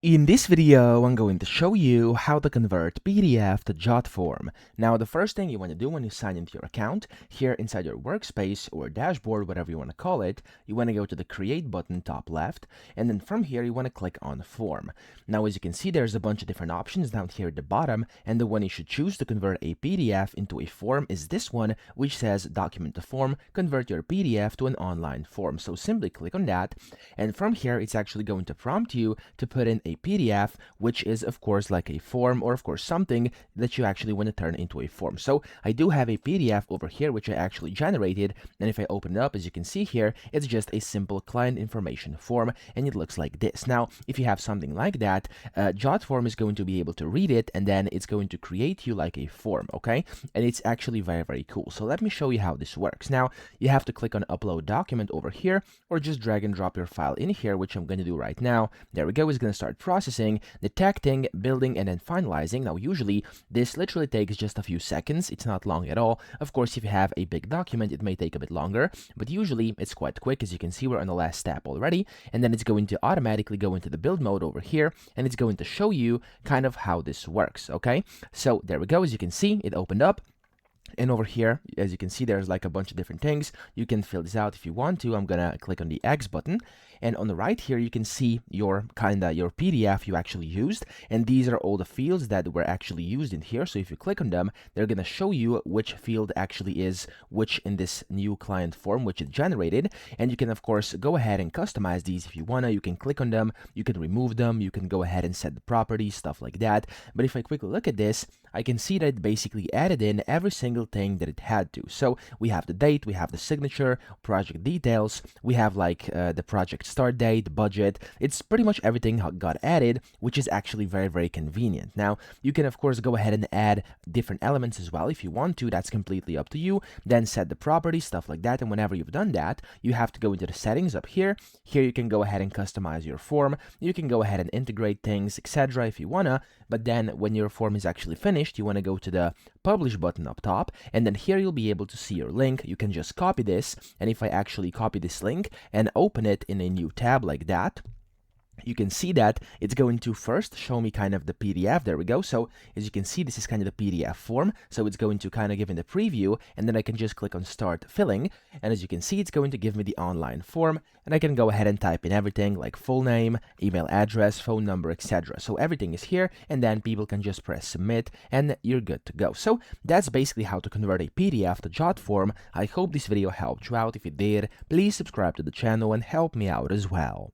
In this video, I'm going to show you how to convert PDF to Jotform. Now, the first thing you want to do when you sign into your account, here inside your workspace or dashboard, whatever you want to call it, you want to go to the Create button top left, and then from here, you want to click on Form. Now, as you can see, there's a bunch of different options down here at the bottom, and the one you should choose to convert a PDF into a form is this one, which says Document to Form, convert your PDF to an online form. So simply click on that, and from here, it's actually going to prompt you to put in a PDF, which is of course like a form, or of course something that you actually want to turn into a form. So I do have a PDF over here which I actually generated, and if I open it up, as you can see here, it's just a simple client information form, and it looks like this. Now, if you have something like that, Jotform is going to be able to read it, and then it's going to create you like a form, okay? And it's actually very, very cool. So let me show you how this works. Now, you have to click on Upload Document over here, or just drag and drop your file in here, which I'm going to do right now. There we go. It's going to start processing, detecting, building, and then finalizing. Now, usually this literally takes just a few seconds. It's not long at all. Of course, if you have a big document, it may take a bit longer, but usually it's quite quick. As you can see, we're on the last step already, and then it's going to automatically go into the build mode over here, and it's going to show you kind of how this works, okay? So there we go. As you can see, it opened up. And over here, as you can see, there's like a bunch of different things. You can fill this out if you want to. I'm gonna click on the X button, and on the right here, you can see your PDF you actually used, and these are all the fields that were actually used in here. So if you click on them, they're gonna show you which field actually is which in this new client form which it generated, and you can of course go ahead and customize these if you wanna. You can click on them, you can remove them, you can go ahead and set the properties, stuff like that. But if I quickly look at this, I can see that it basically added in every single thing that it had to. So we have the date, we have the signature, project details, we have like the project start date, budget. It's pretty much everything got added, which is actually very, very convenient. Now, you can of course go ahead and add different elements as well if you want to. That's completely up to you. Then set the properties, stuff like that. And whenever you've done that, you have to go into the settings up here. Here you can go ahead and customize your form. You can go ahead and integrate things, etc. if you wanna. But then when your form is actually finished, you want to go to the publish button up top, and then here you'll be able to see your link. You can just copy this, and if I actually copy this link and open it in a new tab like that, you can see that it's going to first show me kind of the PDF. There we go. So as you can see, this is kind of the PDF form. So it's going to kind of give me the preview, and then I can just click on start filling. And as you can see, it's going to give me the online form, and I can go ahead and type in everything like full name, email address, phone number, etc. So everything is here, and then people can just press submit, and you're good to go. So that's basically how to convert a PDF to Jotform. I hope this video helped you out. If it did, please subscribe to the channel and help me out as well.